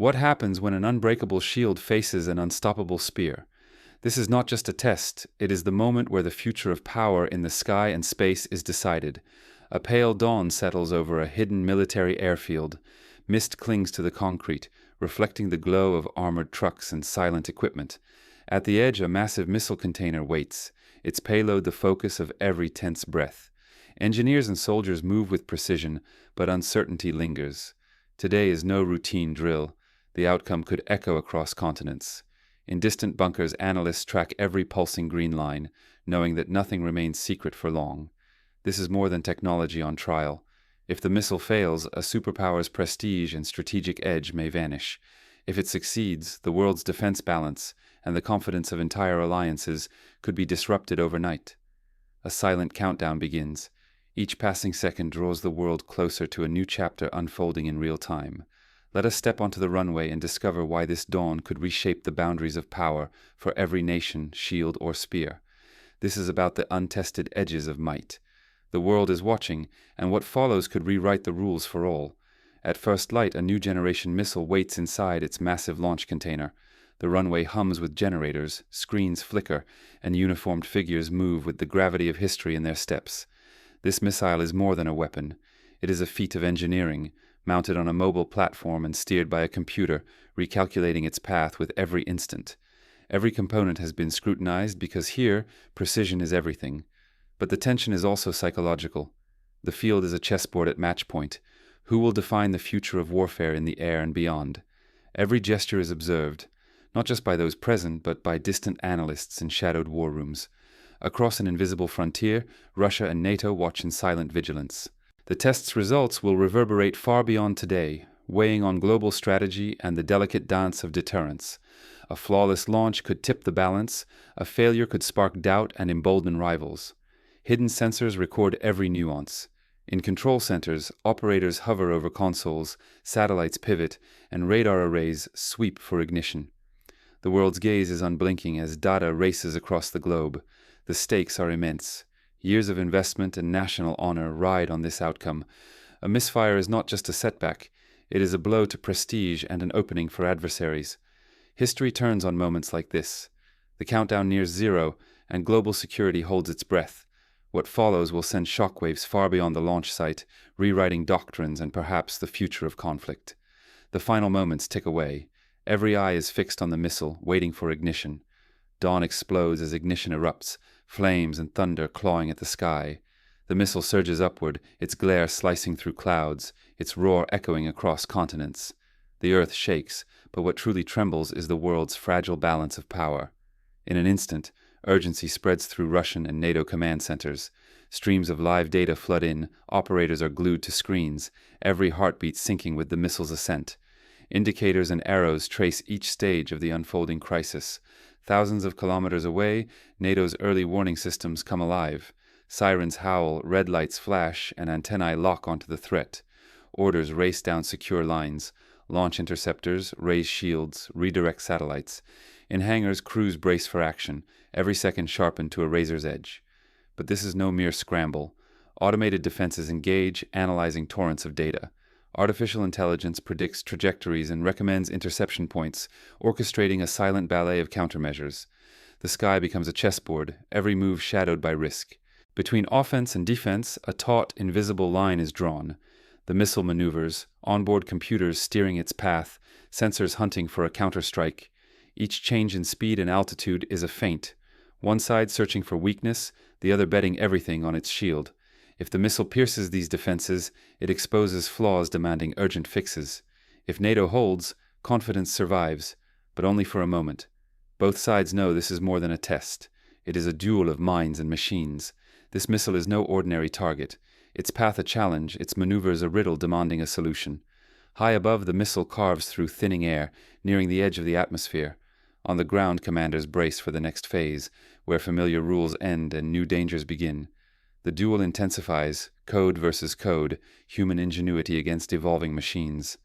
What happens when an unbreakable shield faces an unstoppable spear? This is not just a test, it is the moment where the future of power in the sky and space is decided. A pale dawn settles over a hidden military airfield. Mist clings to the concrete, reflecting the glow of armored trucks and silent equipment. At the edge, a massive missile container waits, its payload the focus of every tense breath. Engineers and soldiers move with precision, but uncertainty lingers. Today is no routine drill. The outcome could echo across continents. In distant bunkers, analysts track every pulsing green line, knowing that nothing remains secret for long. This is more than technology on trial. If the missile fails, a superpower's prestige and strategic edge may vanish. If it succeeds, the world's defense balance and the confidence of entire alliances could be disrupted overnight. A silent countdown begins. Each passing second draws the world closer to a new chapter unfolding in real time. Let us step onto the runway and discover why this dawn could reshape the boundaries of power for every nation, shield, or spear. This is about the untested edges of might. The world is watching, and what follows could rewrite the rules for all. At first light, a new generation missile waits inside its massive launch container. The runway hums with generators, screens flicker, and uniformed figures move with the gravity of history in their steps. This missile is more than a weapon. It is a feat of engineering, mounted on a mobile platform and steered by a computer, recalculating its path with every instant. Every component has been scrutinized because here, precision is everything. But the tension is also psychological. The field is a chessboard at match point. Who will define the future of warfare in the air and beyond? Every gesture is observed, not just by those present, but by distant analysts in shadowed war rooms. Across an invisible frontier, Russia and NATO watch in silent vigilance. The test's results will reverberate far beyond today, weighing on global strategy and the delicate dance of deterrence. A flawless launch could tip the balance, a failure could spark doubt and embolden rivals. Hidden sensors record every nuance. In control centers, operators hover over consoles, satellites pivot, and radar arrays sweep for ignition. The world's gaze is unblinking as data races across the globe. The stakes are immense. Years of investment and national honor ride on this outcome. A misfire is not just a setback. It is a blow to prestige and an opening for adversaries. History turns on moments like this. The countdown nears zero, and global security holds its breath. What follows will send shockwaves far beyond the launch site, rewriting doctrines and perhaps the future of conflict. The final moments tick away. Every eye is fixed on the missile, waiting for ignition. Dawn explodes as ignition erupts, flames and thunder clawing at the sky. The missile surges upward, its glare slicing through clouds, its roar echoing across continents. The earth shakes, but what truly trembles is the world's fragile balance of power. In an instant, urgency spreads through Russian and NATO command centers. Streams of live data flood in, operators are glued to screens, every heartbeat syncing with the missile's ascent. Indicators and arrows trace each stage of the unfolding crisis. Thousands of kilometers away, NATO's early warning systems come alive. Sirens howl, red lights flash, and antennae lock onto the threat. Orders race down secure lines. Launch interceptors, raise shields, redirect satellites. In hangars, crews brace for action, every second sharpened to a razor's edge. But this is no mere scramble. Automated defenses engage, analyzing torrents of data. Artificial intelligence predicts trajectories and recommends interception points, orchestrating a silent ballet of countermeasures. The sky becomes a chessboard, every move shadowed by risk. Between offense and defense, a taut, invisible line is drawn. The missile maneuvers, onboard computers steering its path, sensors hunting for a counterstrike. Each change in speed and altitude is a feint. One side searching for weakness, the other betting everything on its shield. If the missile pierces these defenses, it exposes flaws demanding urgent fixes. If NATO holds, confidence survives, but only for a moment. Both sides know this is more than a test. It is a duel of minds and machines. This missile is no ordinary target. Its path a challenge, its maneuvers a riddle demanding a solution. High above, the missile carves through thinning air, nearing the edge of the atmosphere. On the ground, commanders brace for the next phase, where familiar rules end and new dangers begin. The duel intensifies, code versus code, human ingenuity against evolving machines.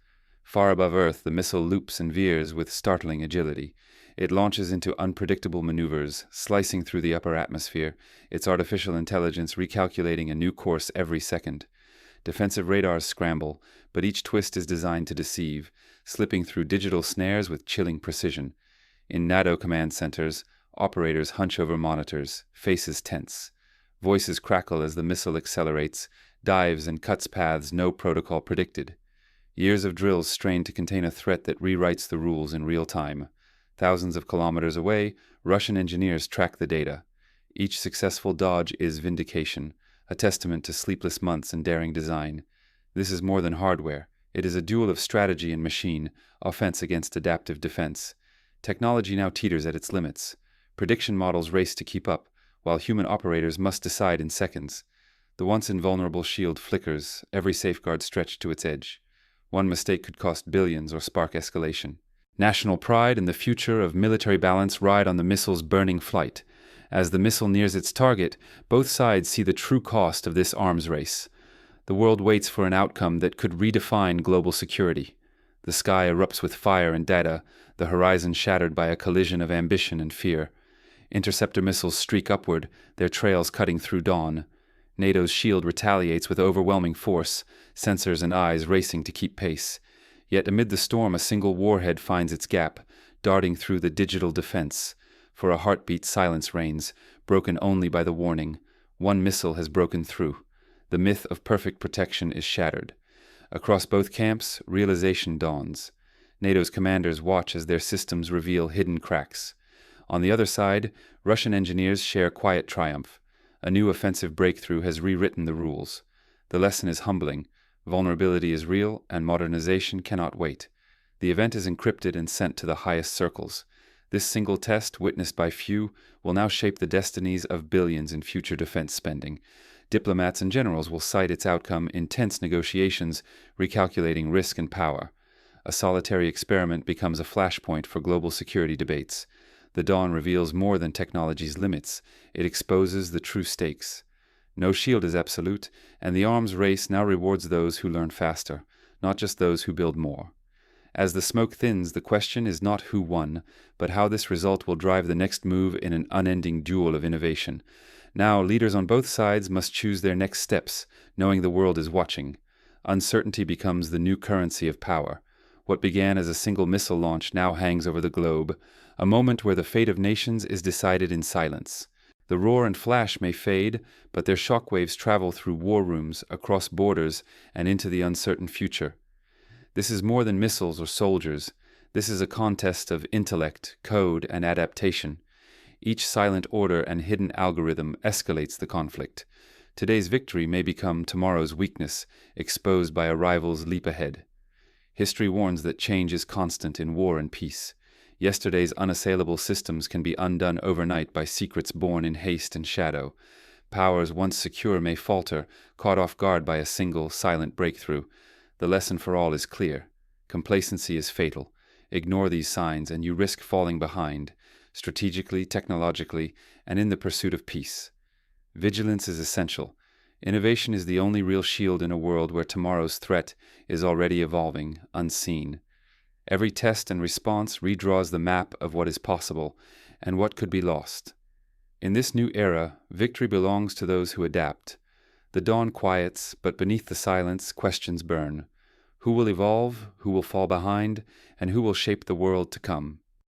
Far above Earth, the missile loops and veers with startling agility. It launches into unpredictable maneuvers, slicing through the upper atmosphere, its artificial intelligence recalculating a new course every second. Defensive radars scramble, but each twist is designed to deceive. slipping through digital snares with chilling precision. In NATO command centers, operators hunch over monitors, faces tense. Voices crackle as the missile accelerates, dives and cuts paths no protocol predicted. Years of drills strain to contain a threat that rewrites the rules in real time. Thousands of kilometers away, Russian engineers track the data. Each successful dodge is vindication, a testament to sleepless months and daring design. This is more than hardware. It is a duel of strategy and machine, offense against adaptive defense. Technology now teeters at its limits. Prediction models race to keep up, while human operators must decide in seconds. The once invulnerable shield flickers, every safeguard stretched to its edge. One mistake could cost billions or spark escalation. National pride and the future of military balance ride on the missile's burning flight. As the missile nears its target, both sides see the true cost of this arms race. The world waits for an outcome that could redefine global security. The sky erupts with fire and data, the horizon shattered by a collision of ambition and fear. Interceptor missiles streak upward, their trails cutting through dawn. NATO's shield retaliates with overwhelming force, sensors and eyes racing to keep pace. Yet amid the storm, a single warhead finds its gap, darting through the digital defense. For a heartbeat, silence reigns, broken only by the warning. One missile has broken through. The myth of perfect protection is shattered. Across both camps, realization dawns. NATO's commanders watch as their systems reveal hidden cracks. On the other side, Russian engineers share quiet triumph. A new offensive breakthrough has rewritten the rules. The lesson is humbling. Vulnerability is real, and modernization cannot wait. The event is encrypted and sent to the highest circles. This single test, witnessed by few, will now shape the destinies of billions in future defense spending. Diplomats and generals will cite its outcome in tense negotiations, recalculating risk and power. A solitary experiment becomes a flashpoint for global security debates. The dawn reveals more than technology's limits. It exposes the true stakes. No shield is absolute, and the arms race now rewards those who learn faster, not just those who build more. As the smoke thins, the question is not who won, but how this result will drive the next move in an unending duel of innovation. Now, leaders on both sides must choose their next steps, knowing the world is watching. Uncertainty becomes the new currency of power. What began as a single missile launch now hangs over the globe, a moment where the fate of nations is decided in silence. The roar and flash may fade, but their shockwaves travel through war rooms, across borders, and into the uncertain future. This is more than missiles or soldiers. This is a contest of intellect, code, and adaptation. Each silent order and hidden algorithm escalates the conflict. Today's victory may become tomorrow's weakness, exposed by a rival's leap ahead. History warns that change is constant in war and peace. Yesterday's unassailable systems can be undone overnight by secrets born in haste and shadow. Powers once secure may falter, caught off guard by a single, silent breakthrough. The lesson for all is clear. Complacency is fatal. Ignore these signs and you risk falling behind, strategically, technologically, and in the pursuit of peace. Vigilance is essential. Innovation is the only real shield in a world where tomorrow's threat is already evolving, unseen. Every test and response redraws the map of what is possible and what could be lost. In this new era, victory belongs to those who adapt. The dawn quiets, but beneath the silence, questions burn. Who will evolve, who will fall behind, and who will shape the world to come?